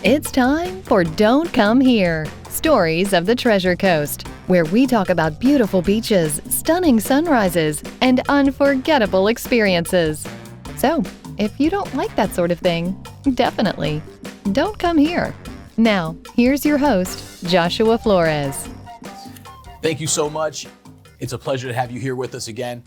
It's time for Don't Come Here, Stories of the Treasure Coast, where we talk about beautiful beaches, stunning sunrises, and unforgettable experiences. So, if you don't like that sort of thing, definitely don't come here. Now, here's your host, Joshua Flores. Thank you so much. It's a pleasure to have you here with us again.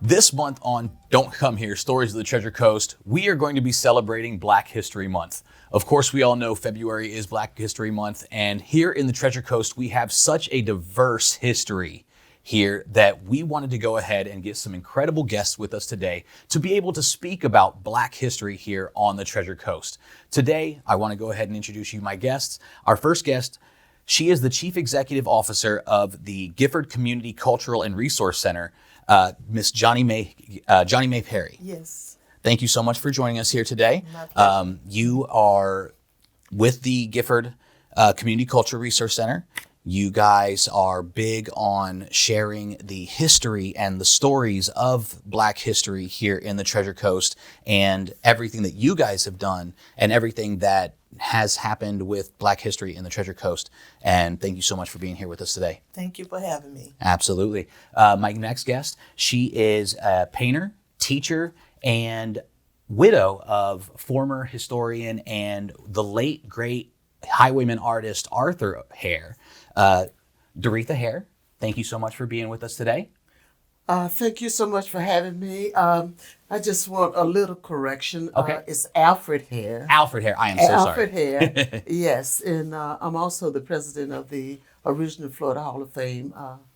This month on Don't Come Here, Stories of the Treasure Coast, we are going to be celebrating Black History Month. Of course, we all know February is Black History Month, and here in the Treasure Coast, we have such a diverse history here that we wanted to go ahead and get some incredible guests with us today to be able to speak about Black history here on the Treasure Coast. Today, I want to go ahead and introduce you my guests. Our first guest, she is the Chief Executive Officer of the Gifford Community Cultural and Resource Center, Miss Johnny May Perry. Yes. Thank you so much for joining us here today. You are with the Gifford Community Cultural Resource Center. You guys are big on sharing the history and the stories of Black history here in the Treasure Coast and everything that you guys have done and everything that has happened with Black history in the Treasure Coast. And thank you so much for being here with us today. Thank you for having me. Absolutely. My next guest, she is a painter, teacher, and widow of former historian and the late, great highwayman artist Arthur Hare. Doretha Hare, thank you so much for being with us today. Thank you so much for having me. I just want a little correction. Okay. It's Alfred Hare. Alfred Hare, I am so Alfred sorry. Hare, yes. And I'm also the president of the original Florida Hall of Fame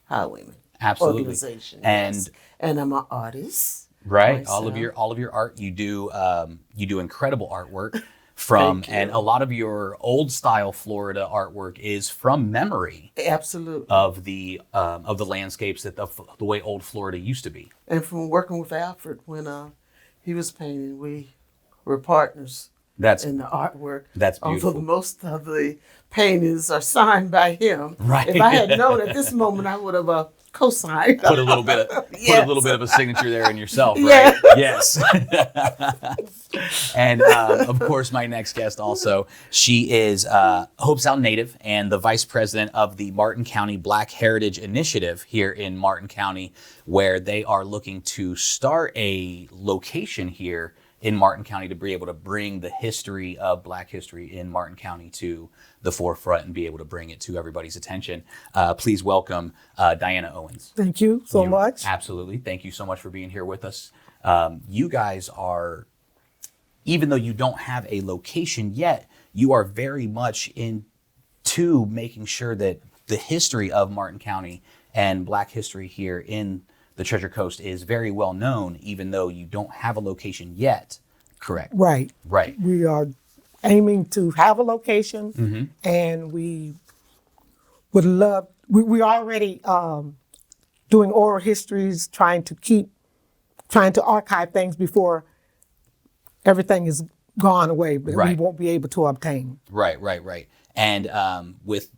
Highwayman Absolutely. organization. And yes. And I'm an artist. right, myself. all of your art, you do incredible artwork from, and a lot of your old style Florida artwork is from memory. Absolutely. Of the landscapes that the way old Florida used to be. And from working with Alfred when he was painting, we were partners. That's in the artwork. That's beautiful. Although most of the paintings are signed by him. Right. If I had known at this moment, I would have co-signed. Put a little bit of a signature there in yourself, Yeah. right? Yes. And of course, my next guest also, she is Hope Sound native and the vice president of the Martin County Black Heritage Initiative here in Martin County, where they are looking to start a location here in Martin County to be able to bring the history of Black history in Martin County to the forefront and be able to bring it to everybody's attention. Please welcome Diana Owens. Thank you so much. Absolutely. Thank you so much for being here with us. You guys are, even though you don't have a location yet, you are very much into making sure that the history of Martin County and Black history here in the Treasure Coast is very well known, even though you don't have a location yet. Correct. Right. Right. We are aiming to have a location, and we would love. We already doing oral histories, trying to archive things before everything is gone away, but we won't be able to obtain. Right. And with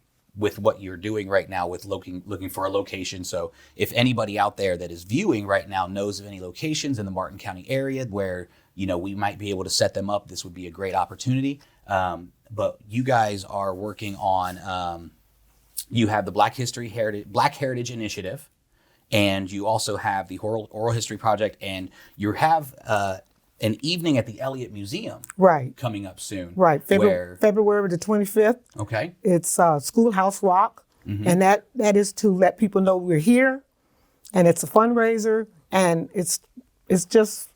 what you're doing right now with looking for a location. So if anybody out there that is viewing right now knows of any locations in the Martin County area where, we might be able to set them up, this would be a great opportunity. But you guys are working on, you have the Black Heritage Initiative, and you also have the Oral History Project, and you have an evening at the Elliott Museum coming up soon. Right, February the 25th. Okay. It's Schoolhouse Rock, and that is to let people know we're here, and it's a fundraiser, and it's just,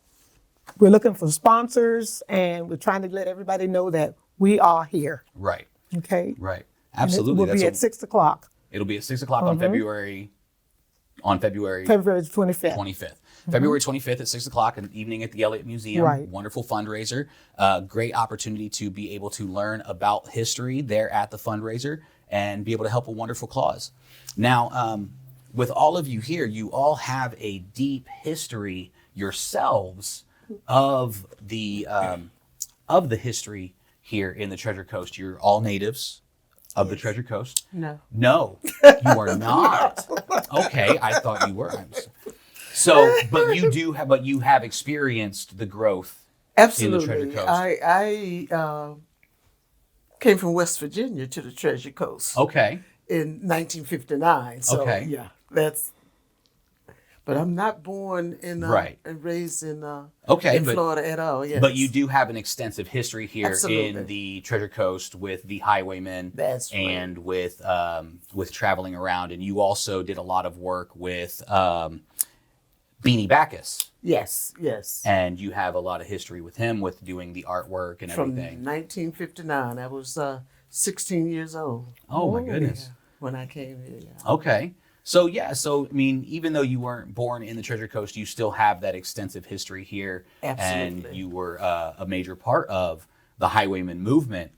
we're looking for sponsors, and we're trying to let everybody know that we are here. Right. Okay. Right. Absolutely. And it will be at 6 o'clock. It'll be at 6 o'clock on February 25th. February 25th at 6 o'clock, an evening at the Elliott Museum. Right. Wonderful fundraiser. Great opportunity to be able to learn about history there at the fundraiser and be able to help a wonderful cause. Now, with all of you here, you all have a deep history yourselves of the history here in the Treasure Coast. You're all natives of the Treasure Coast. No. No, you are not. Okay, I thought you were. So, but you have experienced the growth Absolutely. in the Treasure Coast. I came from West Virginia to the Treasure Coast Okay. in 1959. So Okay. yeah, that's. But I'm not born in Right. and raised in Okay, in but Florida at all. Yes. but you do have an extensive history here Absolutely. in the Treasure Coast with the Highwaymen That's right. and with traveling around, and you also did a lot of work with Beanie Backus, Yes, yes. and you have a lot of history with him with doing the artwork and From everything. 1959, I was 16 years old. Oh my goodness. Yeah, when I came here. Yeah. Okay. So I mean, even though you weren't born in the Treasure Coast, you still have that extensive history here. Absolutely. And you were a major part of the Highwayman movement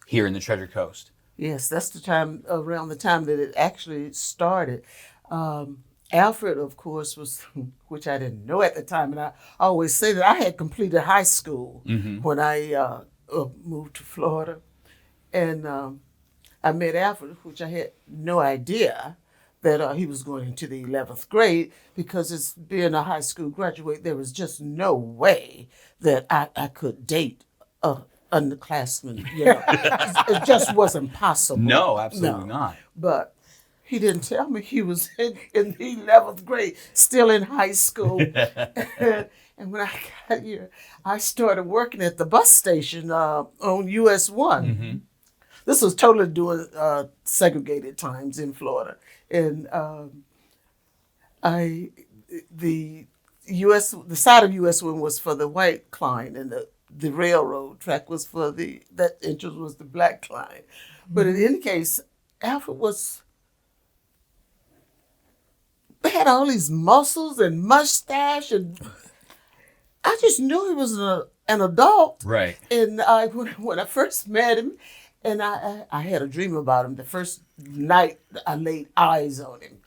here in the Treasure Coast. Yes, that's around the time that it actually started. Alfred, of course, was, which I didn't know at the time, and I always say that I had completed high school when I moved to Florida. And I met Alfred, which I had no idea that he was going into the 11th grade, because it's being a high school graduate, there was just no way that I could date a underclassman. You know, it just wasn't possible. No, absolutely not. But he didn't tell me he was in the 11th grade, still in high school. And when I got here, I started working at the bus station on US 1. This was totally during segregated times in Florida. And the side of US 1 was for the white client, and the railroad track was for that entrance was the black client. But in any case, Alfred had all these muscles and mustache, and I just knew he was an adult. Right. And when I first met him, and I had a dream about him the first night I laid eyes on him.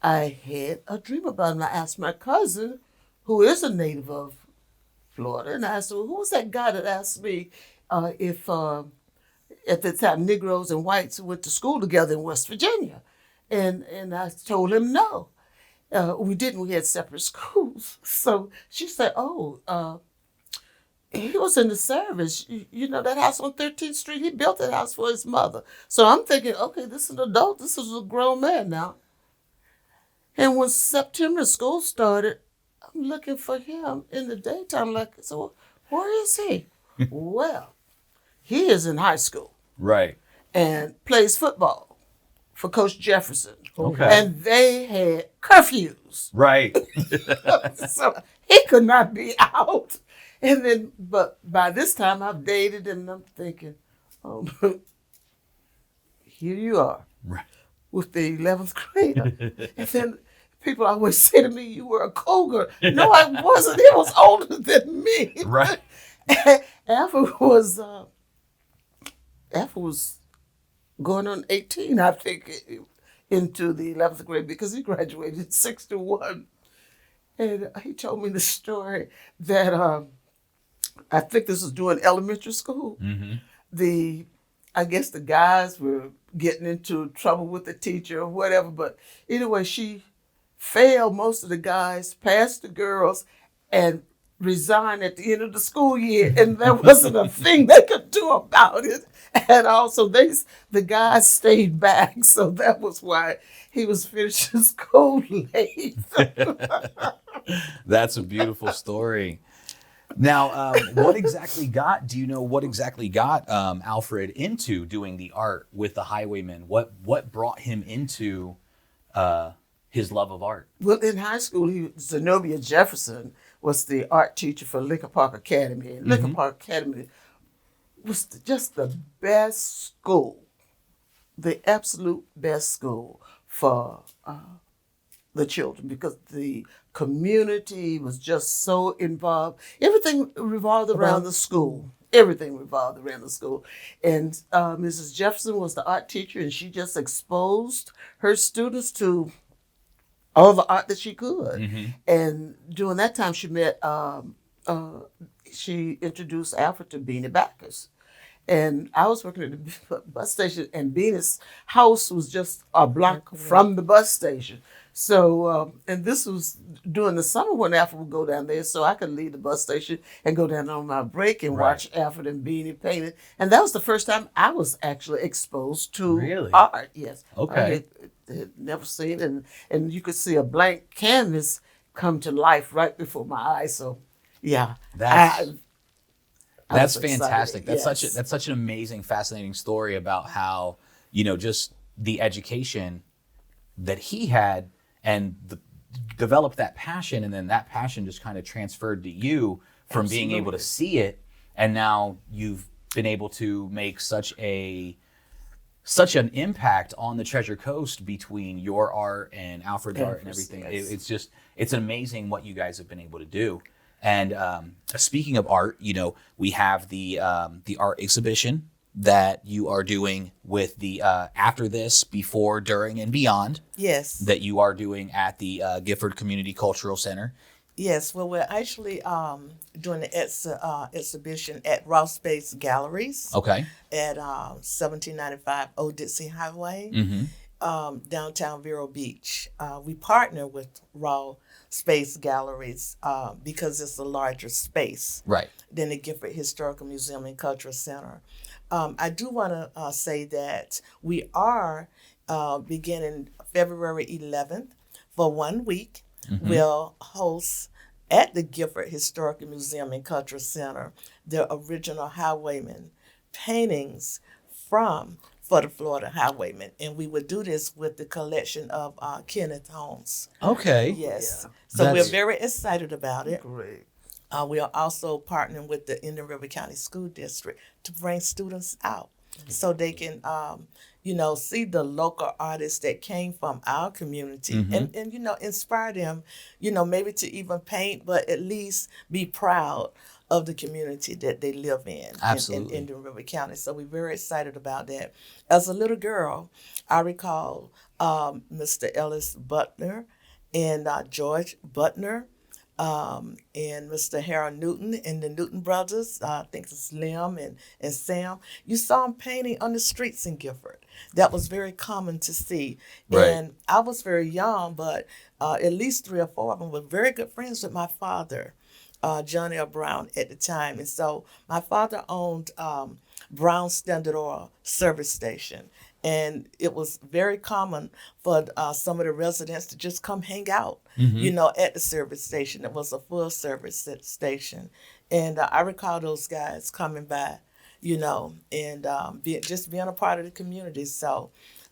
I had a dream about him. I asked my cousin, who is a native of Florida, and I asked her, who was that guy that asked me if at the time Negroes and whites went to school together in West Virginia? And I told him no. We didn't. We had separate schools. So she said, he was in the service. You know, that house on 13th Street, he built that house for his mother. So I'm thinking, okay, this is an adult. This is a grown man now. And when September school started, I'm looking for him in the daytime. So where is he? Well, he is in high school. Right. And plays football for Coach Jefferson. Okay. And they had curfews. Right. So he could not be out. And then, but by this time I've dated him, and I'm thinking, oh, here you are. Right. With the 11th grader. And then people always say to me, you were a cougar. No, I wasn't. He was older than me. Right. Alfred was going on 18, I think, into the 11th grade, because he graduated in 61. And he told me the story that I think this was during elementary school. I guess the guys were getting into trouble with the teacher or whatever. But anyway, she failed most of the guys, passed the girls, and resigned at the end of the school year. And there wasn't a thing they could do about it. And also, the guys stayed back. So that was why he was finishing school late. That's a beautiful story. Now, do you know what exactly got Alfred into doing the art with the Highwaymen? What brought him into his love of art? Well, in high school, Zenobia Jefferson was the art teacher for Lincoln Park Academy. And Lincoln Park Academy was just the best school, the absolute best school for the children, because the community was just so involved. Everything revolved around the school. Everything revolved around the school. And Mrs. Jefferson was the art teacher, and she just exposed her students to all the art that she could. And during that time, she introduced Alfred to Beanie Backus. And I was working at the bus station, and Bean's house was just a block from the bus station. So, and this was during the summer when Alfred would go down there, so I could leave the bus station and go down on my break and Right. watch Alfred and Beanie painting. And that was the first time I was actually exposed to Really? art. Yes. Okay. I had never seen it. And you could see a blank canvas come to life right before my eyes. So, yeah. That's I That's was excited. fantastic. Yes. That's such an amazing, fascinating story about how, just the education that he had and developed that passion, and then that passion just kind of transferred to you from being able to see it, and now you've been able to make such an impact on the Treasure Coast between your art and Alfred's art and everything. Yes. It's amazing what you guys have been able to do. And speaking of art, we have the art exhibition that you are doing with the after this, before, during, and beyond. Yes. That you are doing at the Gifford Community Cultural Center. Yes. Well, we're actually doing the exhibition at Raw Space Galleries Okay. at 1795 Old Dixie Highway, downtown Vero Beach. We partner with Raw Space Galleries because it's a larger space Right. than the Gifford Historical Museum and Cultural Center. I do want to say that we are beginning February 11th for 1 week. We'll host at the Gifford Historical Museum and Cultural Center the original Highwayman paintings for the Florida Highwayman. And we would do this with the collection of Kenneth Holmes. Okay. Yes. Yeah. So That's- we're very excited about it. Great. We are also partnering with the Indian River County School District to bring students out so they can, see the local artists that came from our community and inspire them, maybe to even paint, but at least be proud of the community that they live in Absolutely. Indian River County. So we're very excited about that. As a little girl, I recall Mr. Ellis Butler and George Butler, and Mr. Harold Newton and the Newton brothers, I think it's Slim and Sam. You saw them painting on the streets in Gifford. That was very common to see. Right. And I was very young, but at least 3 or 4 of them were very good friends with my father, John L. Brown, at the time. And so my father owned Brown Standard Oil service station. And it was very common for some of the residents to just come hang out, at the service station. It was a full service station. And I recall those guys coming by, and being a part of the community. So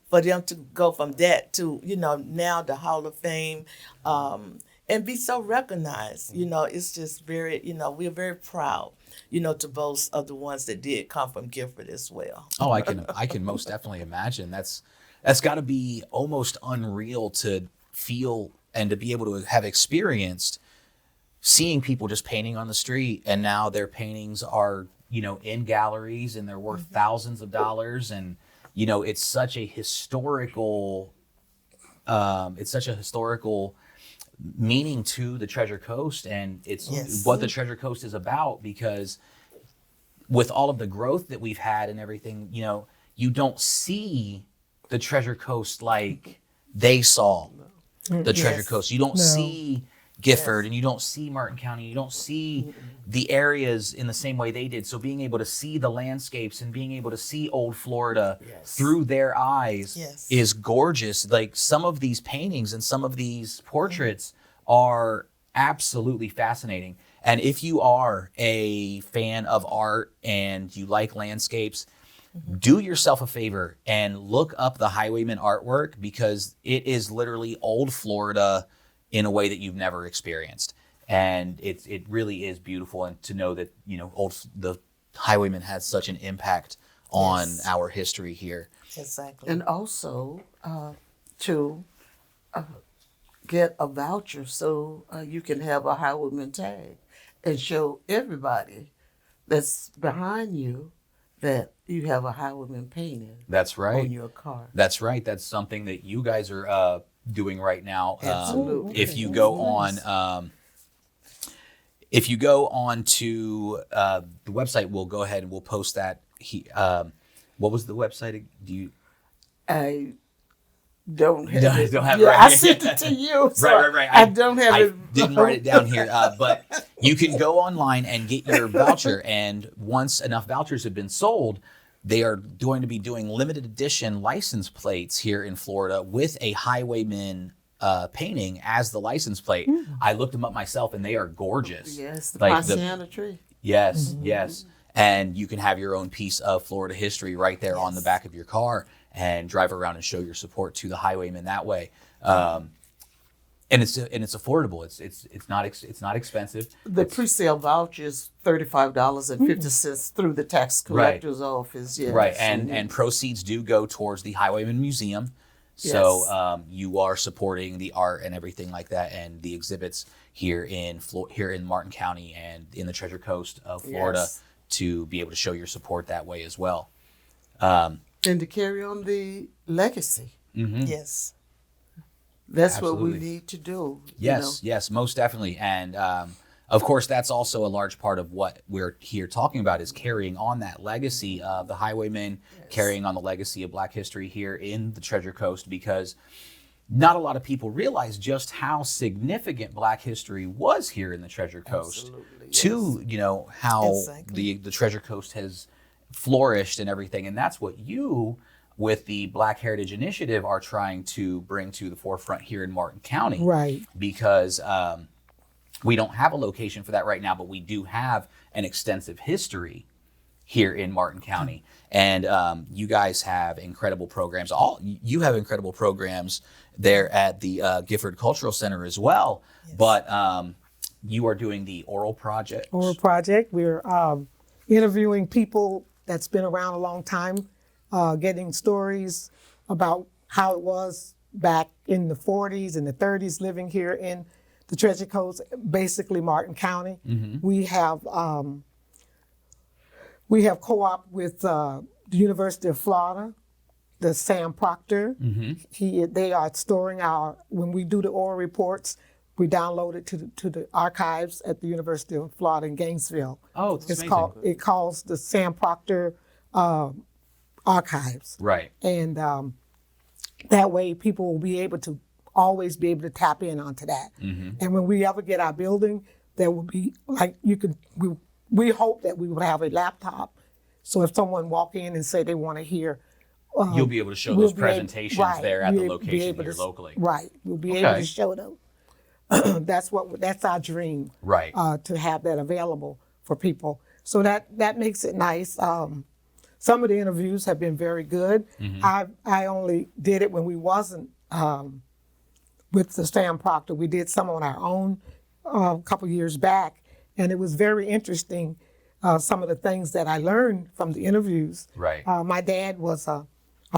for them to go from that to, now the Hall of Fame, and be so recognized, it's just very, we're very proud, to boast of the ones that did come from Gifford as well. Oh, I can most definitely imagine. That's got to be almost unreal to feel and to be able to have experienced seeing people just painting on the street, and now their paintings are, in galleries and they're worth thousands of dollars, and it's such a historical meaning to the Treasure Coast, and it's what the Treasure Coast is about, because with all of the growth that we've had and everything, you don't see the Treasure Coast like they saw the Treasure Coast. You don't see Gifford and you don't see Martin County. You don't see the areas in the same way they did. So being able to see the landscapes and being able to see old Florida through their eyes is gorgeous. Like, some of these paintings and some of these portraits are absolutely fascinating. And if you are a fan of art and you like landscapes, do yourself a favor and look up the Highwayman artwork, because it is literally old Florida in a way that you've never experienced. And it really is beautiful. And to know that, the Highwayman had such an impact on our history here. Exactly. And also to get a voucher so you can have a Highwayman tag and show everybody that's behind you that you have a Highwayman painting. That's right. On your car. That's right. That's something that you guys are doing right now. Absolutely. If you go on, to the website, we'll go ahead and we'll post that what was the website? Do you? I don't have it. Don't have it Yeah, right I here. sent it to you. So Right. I don't have I it. didn't write it down here, but you can go online and get your voucher. And once enough vouchers have been sold, they are going to be doing limited edition license plates here in Florida with a Highwayman painting as the license plate. I looked them up myself, and they are gorgeous. Yes, the Like Poinciana tree. Yes, yes. And you can have your own piece of Florida history right there on the back of your car and drive around and show your support to the Highwaymen that way. And it's affordable. It's not expensive. The pre-sale voucher is $35.50 through the tax collector's office. Yes. Right, and proceeds do go towards the Highwayman Museum. So you are supporting the art and everything like that, and the exhibits here in Martin County and in the Treasure Coast of Florida to be able to show your support that way as well. And to carry on the legacy. Yes. That's Absolutely. what we need to do. Yes, most definitely. And of course, that's also a large part of what we're here talking about, is carrying on that legacy of the Highwaymen, carrying on the legacy of Black history here in the Treasure Coast, because not a lot of people realize just how significant Black history was here in the Treasure Coast. To, how the Treasure Coast has flourished and everything. And that's what you, with the Black Heritage Initiative, are trying to bring to the forefront here in Martin County. Right. Because we don't have a location for that right now, but we do have an extensive history here in Martin County. And you guys have incredible programs. You have incredible programs there at the Gifford Cultural Center as well. Yes. But you are doing the oral project. We're interviewing people that's been around a long time, getting stories about how it was back in the 40s and the 30s living here in the Treasure Coast, basically Martin County. We have co-op with the University of Florida, the Sam Proctor. They are storing when we do the oral reports, we download it to the archives at the University of Florida in Gainesville. Oh, it's amazing. It calls the Sam Proctor archives. Right. And that way people will always be able to tap in onto that. And when we ever get our building, there will be, we hope that we will have a laptop. So if someone walk in and say they want to hear, you'll be able to show those presentations there at the location here locally. Right. We'll be able to show them. That's our dream. Right. To have that available for people. So that makes it nice. Some of the interviews have been very good. I only did it when we wasn't with the Sam Proctor. We did some on our own a couple years back, and it was very interesting. Some of the things that I learned from the interviews. Right. My dad was a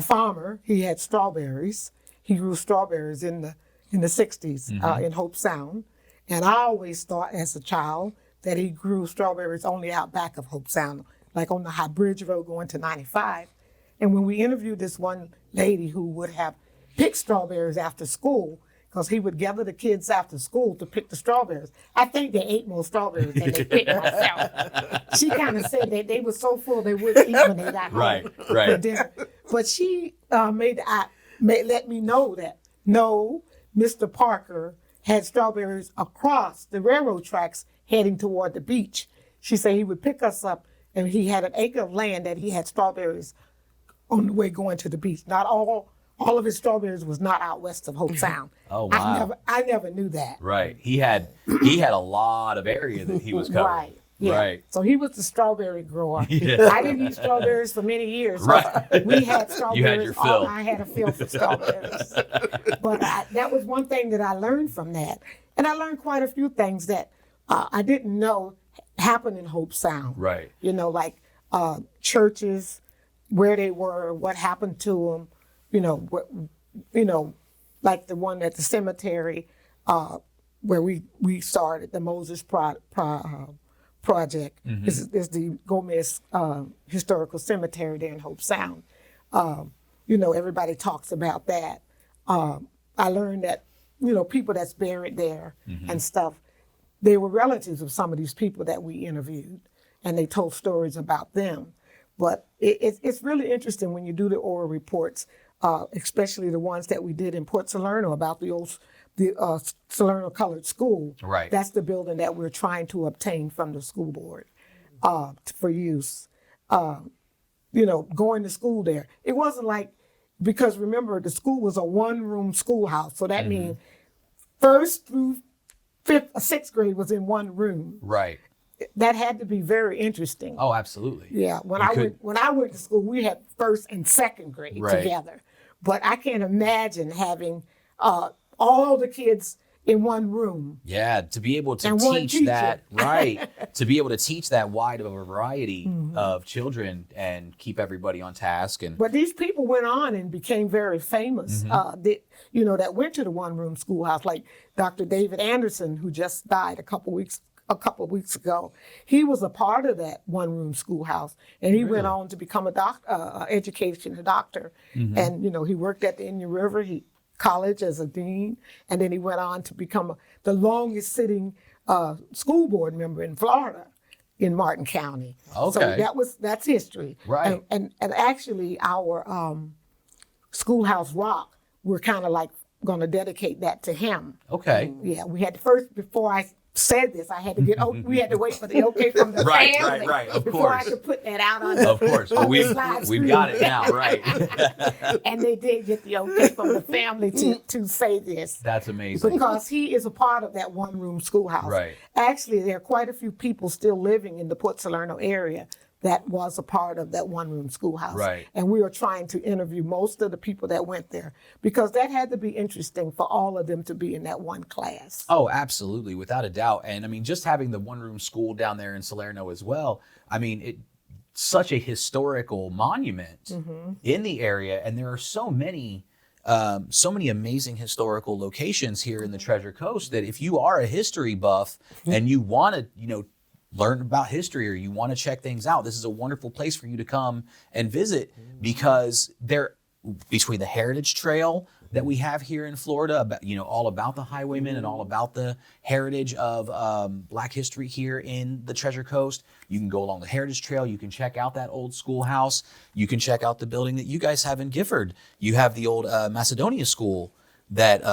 farmer. He had strawberries. He grew strawberries in the 60s in Hope Sound, and I always thought as a child that he grew strawberries only out back of Hope Sound, like on the High Bridge Road going to 95. And when we interviewed this one lady who would have picked strawberries after school, because he would gather the kids after school to pick the strawberries. I think they ate more strawberries than they picked myself. She kind of said that they were so full they wouldn't eat when they got home for dinner. But she let me know that, no, Mr. Parker had strawberries across the railroad tracks heading toward the beach. She said he would pick us up, and he had an acre of land that he had strawberries on the way going to the beach. Not all of his strawberries was not out west of Hope Sound. Oh, wow. I never knew that. Right. He had a lot of area that he was covering. Right. Yeah. Right. So he was the strawberry grower. Yeah. I didn't eat strawberries for many years. So Right. we had strawberries. You had your fill. I had a fill for strawberries. But that was one thing that I learned from that. And I learned quite a few things that I didn't know happened in Hope Sound. Right. Like churches, where they were, what happened to them, like the one at the cemetery where we started, the Moses Project. This is the Gomez Historical Cemetery there in Hope Sound. Everybody talks about that. I learned that, people that's buried there and stuff, they were relatives of some of these people that we interviewed, and they told stories about them. But it's really interesting when you do the oral reports, especially the ones that we did in Port Salerno about the Salerno Colored School. Right. That's the building that we're trying to obtain from the school board for use. Going to school there. It wasn't like, because remember, the school was a one-room schoolhouse. So that means first through sixth grade was in one room. Right. That had to be very interesting. Oh, absolutely. Yeah. When I went to school, we had first and second grade together. But I can't imagine having all the kids in one room. Yeah, to be able to And one teach teacher. that, right, to be able to teach that wide of a variety of children and keep everybody on task. And But these people went on and became very famous. That went to the one-room schoolhouse, like Dr. David Anderson, who just died a couple of weeks ago. He was a part of that one-room schoolhouse, and he went on to become a doctor. And he worked at the Indian River College as a dean, and then he went on to become the longest-sitting school board member in Florida, in Martin County. Okay. So that's history. Right. And actually, our Schoolhouse Rock, we're kind of like going to dedicate that to him. okay. Yeah, we had before I said this, I had to we had to wait for the okay from the Right, family right, of before I course. could put that out on Of course. But on the we've slide got screen. it now, right. And they did get the okay from the family to say this. That's amazing. Because he is a part of that one-room schoolhouse. Right. Actually, there are quite a few people still living in the Port Salerno area that was a part of that one-room schoolhouse. Right. And we were trying to interview most of the people that went there, because that had to be interesting for all of them to be in that one class. Oh, absolutely, without a doubt. And I mean, just having the one-room school down there in Salerno as well, I mean, it's such a historical monument in the area, and there are so many amazing historical locations here in the Treasure Coast that if you are a history buff and you want to, learn about history or you want to check things out, this is a wonderful place for you to come and visit, because between the Heritage Trail that we have here in Florida, about, all about the highwaymen and all about the heritage of Black history here in the Treasure Coast. You can go along the Heritage Trail. You can check out that old schoolhouse. You can check out the building that you guys have in Gifford. You have the old Macedonia School Church.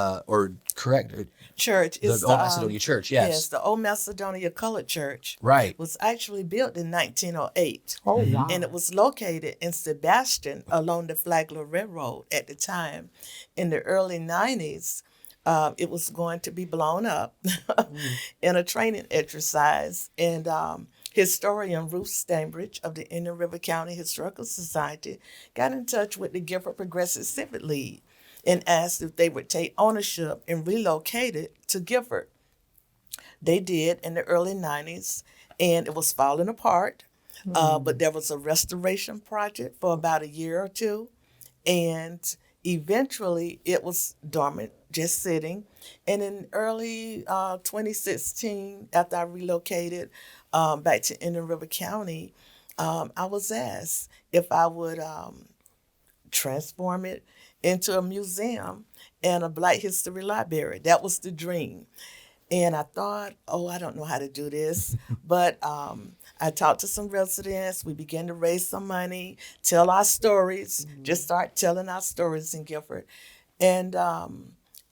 The Old Macedonia Church, yes. Yes, the Old Macedonia Colored Church. Right. Was actually built in 1908. Oh, wow. And it was located in Sebastian along the Flagler Railroad at the time. In the early 90s, it was going to be blown up in a training exercise. And historian Ruth Stambridge of the Indian River County Historical Society got in touch with the Gifford Progressive Civic League and asked if they would take ownership and relocate it to Gifford. They did in the early 90s, and it was falling apart. But there was a restoration project for about a year or two, and eventually it was dormant, just sitting. And in early 2016, after I relocated back to Indian River County, I was asked if I would transform it into a museum and a Black History Library. That was the dream. And I thought, I don't know how to do this. But I talked to some residents. We began to raise some money, tell our stories, just start telling our stories in Gifford. And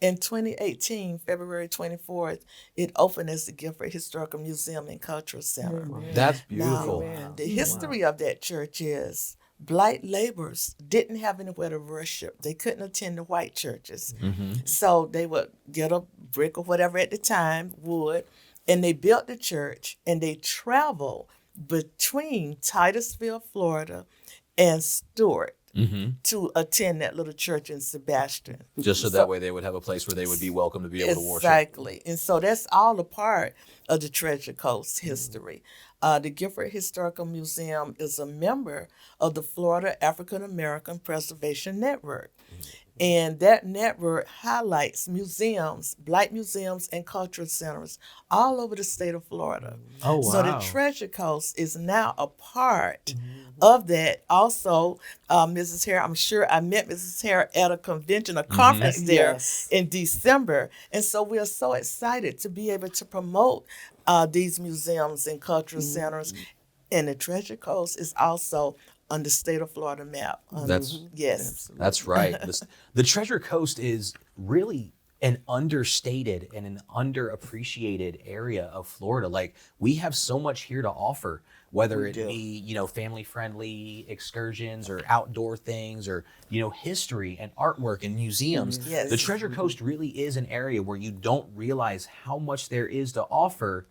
in 2018, February 24th, it opened as the Gifford Historical Museum and Cultural Center. That's beautiful. Now, the history of that church is Black laborers didn't have anywhere to worship. They couldn't attend the white churches. So they would get a brick or whatever at the time, wood, and they built the church, and they traveled between Titusville, Florida, and Stuart to attend that little church in Sebastian. Just so that way they would have a place where they would be welcome to be able to worship. Exactly. And so that's all a part of the Treasure Coast history. The Gifford Historical Museum is a member of the Florida African American Preservation Network. And that network highlights museums, Black museums and cultural centers all over the state of Florida. Oh, wow. So the Treasure Coast is now a part of that. Also, Mrs. Hare, I'm sure I met Mrs. Hare at a convention, a conference there in December. And so we are so excited to be able to promote these museums and cultural centers. And the Treasure Coast is also on the state of Florida map. Yes. That's right. The Treasure Coast is really an understated and an underappreciated area of Florida. Like, we have so much here to offer, whether it be, family friendly excursions or outdoor things, or, history and artwork and museums. Yes. The Treasure Coast really is an area where you don't realize how much there is to offer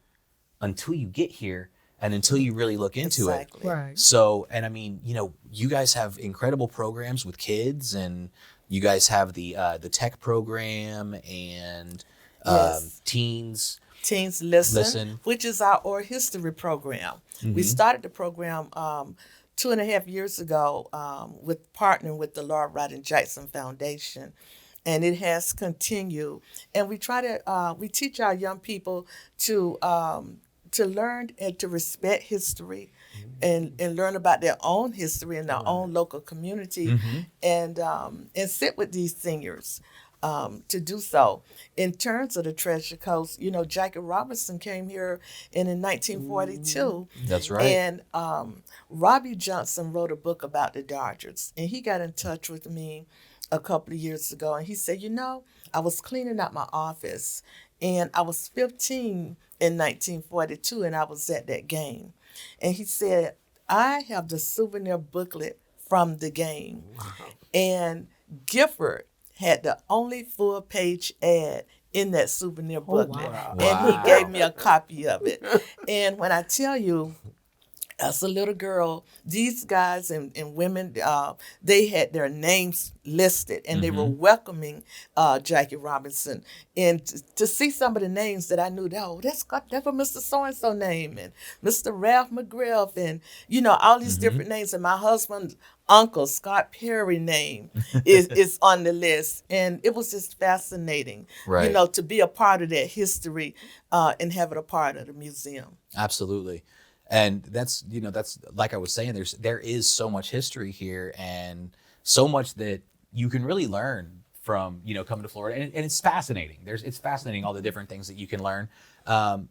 until you get here and until you really look into it. Right. So, and I mean, you guys have incredible programs with kids, and you guys have the tech program and Yes. teens. Teens Listen, Listen. which is our oral history program. We started the program 2.5 years ago with partnering with the Laura Rodden Jackson Foundation, and it has continued. And we try to we teach our young people to learn and to respect history, and learn about their own history in their own local community, and sit with these seniors. To do so. In terms of the Treasure Coast, Jackie Robinson came here in 1942. That's right. And Robbie Johnson wrote a book about the Dodgers, and he got in touch with me a couple of years ago, and he said, I was cleaning out my office, and I was 15 in 1942, and I was at that game. And he said, I have the souvenir booklet from the game. Wow. And Gifford had the only full-page ad in that souvenir booklet. Wow. And he gave me a copy of it. And when I tell you, as a little girl, these guys and women, they had their names listed, and they were welcoming Jackie Robinson. And to see some of the names that I knew, that's for Mr. So-and-so name, and Mr. Ralph McGriff, and, all these different names. And my husband's uncle, Scott Perry name, is on the list. And it was just fascinating, Right. To be a part of that history and have it a part of the museum. Absolutely. And that's like I was saying, there is so much history here, and so much that you can really learn from, coming to Florida. And it's fascinating. It's fascinating, all the different things that you can learn. And,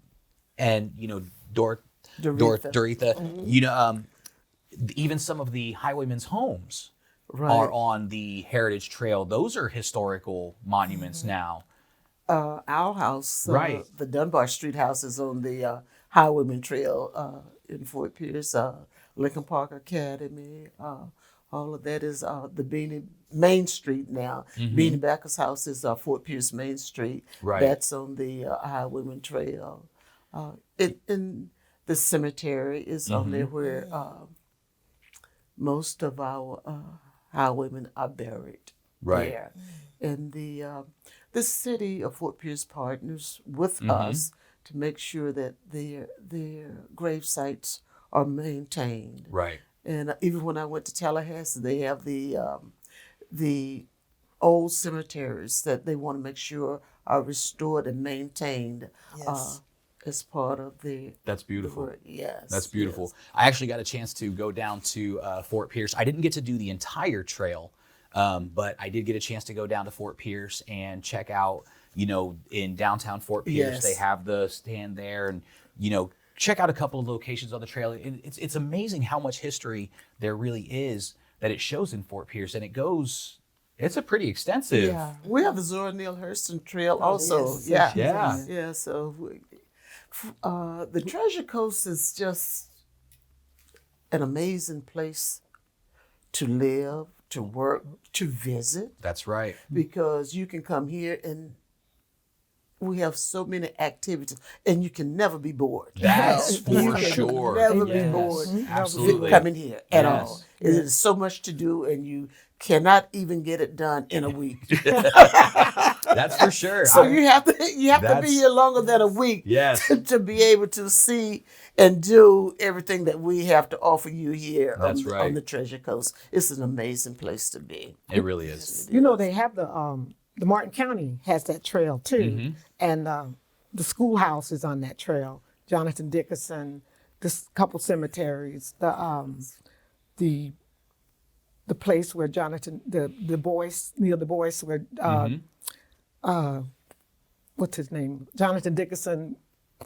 Doretha, even some of the highwaymen's homes are on the Heritage Trail. Those are historical monuments now. Our house, Right. the Dunbar Street house, is on the Highwayman Trail in Fort Pierce. Lincoln Park Academy, all of that is the Beanie Main Street now. Beanie Backer's house is Fort Pierce Main Street. Right. That's on the Highwayman Trail. In the cemetery is on there where most of our highwaymen are buried. Right. There. And the city of Fort Pierce partners with us to make sure that their grave sites are maintained. Right. And even when I went to Tallahassee, they have the old cemeteries that they want to make sure are restored and maintained. Yes. As part of That's beautiful. the work. Yes. That's beautiful. Yes. I actually got a chance to go down to Fort Pierce. I didn't get to do the entire trail, but I did get a chance to go down to Fort Pierce and check out, in downtown Fort Pierce, Yes. they have the stand there, and, check out a couple of locations on the trail. It's amazing how much history there really is that it shows in Fort Pierce, and it's a pretty extensive. Yeah. We have the Zora Neale Hurston Trail also. yes. Yeah. Yeah. So the Treasure Coast is just an amazing place to live, to work, to visit, That's right. because you can come here and we have so many activities, and you can never be bored. That's You for can sure. Never be Yes, bored absolutely. coming here at Yes. all. There's so much to do, and you cannot even get it done in a week. That's for sure. So you have to be That's- here longer than a week Yes. to be able to see and do everything that we have to offer you here That's right. on the Treasure Coast. It's an amazing place to be. It really is. They have the Martin County has that trail too, and the schoolhouse is on that trail. Jonathan Dickerson, this couple cemeteries, the place where Jonathan the Boyce Neil Du Bois, where what's his name, Jonathan Dickerson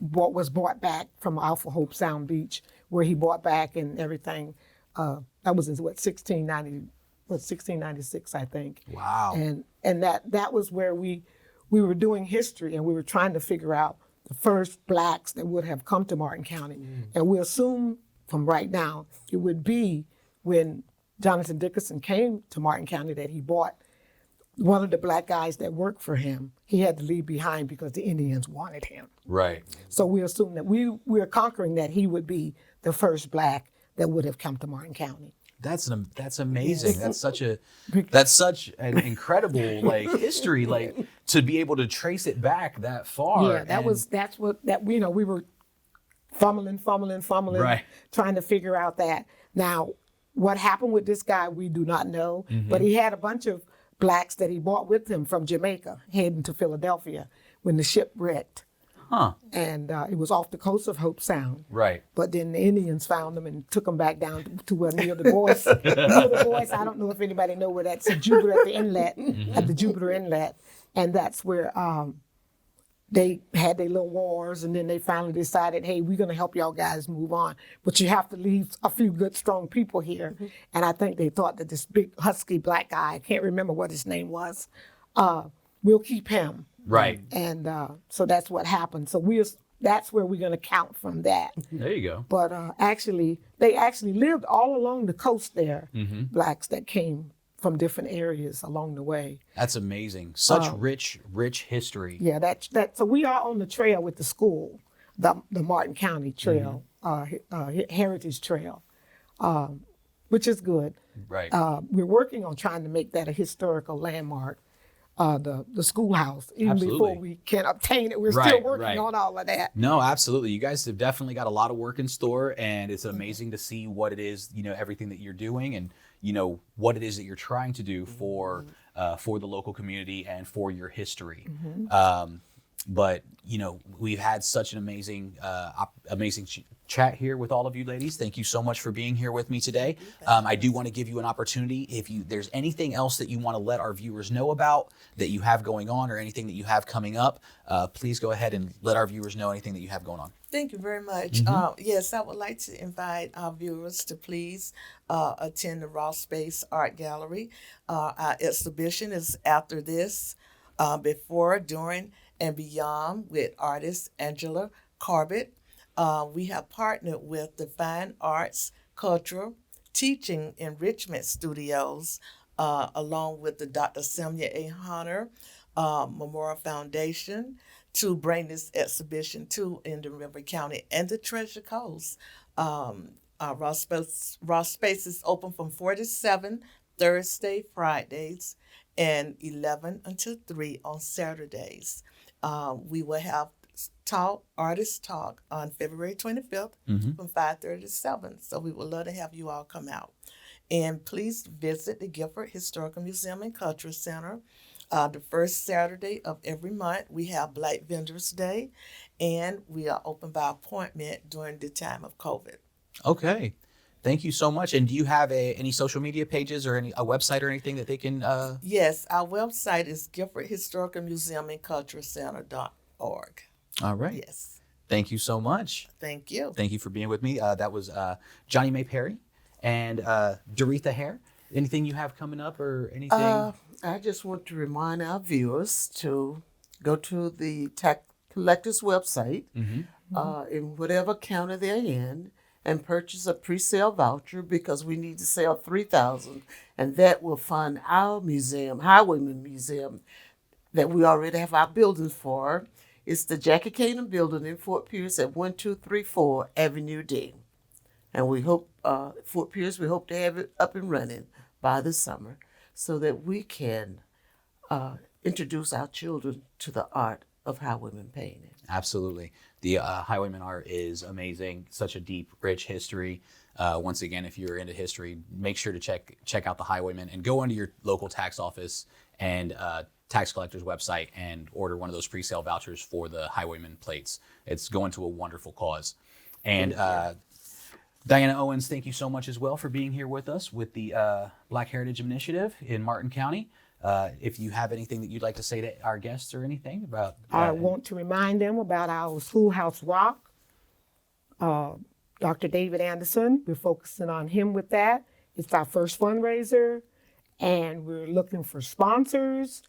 was brought back from Alpha Hope Sound Beach, where he brought back and everything. That was in 1696, I think. Wow. And that was where we were doing history, and we were trying to figure out the first blacks that would have come to Martin County. And we assume from right now it would be when Jonathan Dickerson came to Martin County that he bought one of the black guys that worked for him. He had to leave behind because the Indians wanted him. Right. So we assume that we're conquering that he would be the first black that would have come to Martin County. That's amazing. That's such an incredible history, to be able to trace it back that far. Yeah, we were fumbling, Right. trying to figure out that. Now, what happened with this guy, we do not know, but he had a bunch of blacks that he brought with him from Jamaica heading to Philadelphia when the ship wrecked. Huh. And it was off the coast of Hope Sound. Right. But then the Indians found them and took them back down to where near the Boys. Near the Boys, I don't know if anybody know where that's at Jupiter at the inlet, at the Jupiter Inlet. And that's where they had their little wars, and then they finally decided, hey, we're going to help y'all guys move on. But you have to leave a few good, strong people here. And I think they thought that this big, husky black guy, I can't remember what his name was, we'll keep him. Right. And so that's what happened. So that's where we're going to count from that. There you go. But they actually lived all along the coast there, blacks that came from different areas along the way. That's amazing. Such rich history. Yeah, so we are on the trail with the school, the Martin County Trail, Heritage Trail, which is good. Right. We're working on trying to make that a historical landmark. The schoolhouse, even before we can obtain it. We're still working on all of that. No, absolutely. You guys have definitely got a lot of work in store, and it's amazing to see what it is, everything that you're doing, and what it is that you're trying to do for the local community and for your history. But we've had such an amazing chat here with all of you ladies. Thank you so much for being here with me today. I do want to give you an opportunity. If there's anything else that you want to let our viewers know about that you have going on, or anything that you have coming up, please go ahead and let our viewers know anything that you have going on. Thank you very much. Yes, I would like to invite our viewers to please attend the Raw Space Art Gallery. Our exhibition is after this, before, during, and beyond with artist Angela Corbett. We have partnered with the Fine Arts Cultural Teaching Enrichment Studios, along with the Dr. Samuel A. Hunter Memorial Foundation, to bring this exhibition to Indian River County and the Treasure Coast. Raw Space is open from 4 to 7 Thursday, Fridays, and 11 until 3 on Saturdays. We will have artist talk on February 25th from 5:30 to 7. So we would love to have you all come out. And please visit the Gifford Historical Museum and Cultural Center. The first Saturday of every month, we have Black Vendors Day, and we are open by appointment during the time of COVID. Okay. Thank you so much. And do you have any social media pages or a website or anything that they can? Yes, our website is Gifford Historical Museum and Cultural Center.org. All right. Yes. Thank you so much. Thank you. Thank you for being with me. That was Johnny Mae Perry and Doretha Hare. Anything you have coming up or anything? I just want to remind our viewers to go to the tax collector's website in whatever county they're in, and purchase a pre-sale voucher, because we need to sell 3,000, and that will fund our museum, Highwayman Museum, that we already have our buildings for. It's the Jackie Cannon Building in Fort Pierce at 1234 Avenue D. And we hope, Fort Pierce, we hope to have it up and running by the summer, so that we can introduce our children to the art of highwayman painting. Absolutely. The highwayman art is amazing. Such a deep, rich history. Once again, if you're into history, make sure to check out the highwayman and go into your local tax office and tax collector's website and order one of those pre-sale vouchers for the highwayman plates. It's going to a wonderful cause. And Diana Owens, thank you so much as well for being here with us with the Black Heritage Initiative in Martin County. If you have anything that you'd like to say to our guests or anything about... I want to remind them about our Schoolhouse Rock Dr. David Anderson. We're focusing on him with that. It's our first fundraiser, and we're looking for sponsors.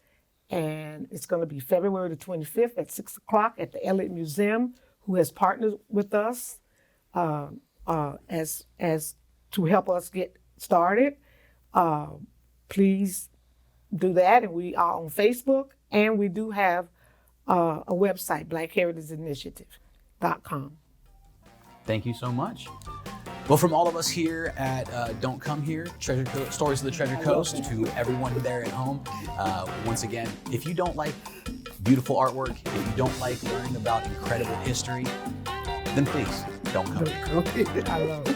And it's going to be February the 25th at 6 o'clock at the Elliott Museum, who has partnered with us as to help us get started. Please do that. And we are on Facebook, and we do have a website, blackheritageinitiative.com. Thank you so much. Well, from all of us here at Don't Come Here, Stories of the Treasure Coast, to everyone there at home, once again, if you don't like beautiful artwork, if you don't like learning about incredible history, then please don't come here. I love it.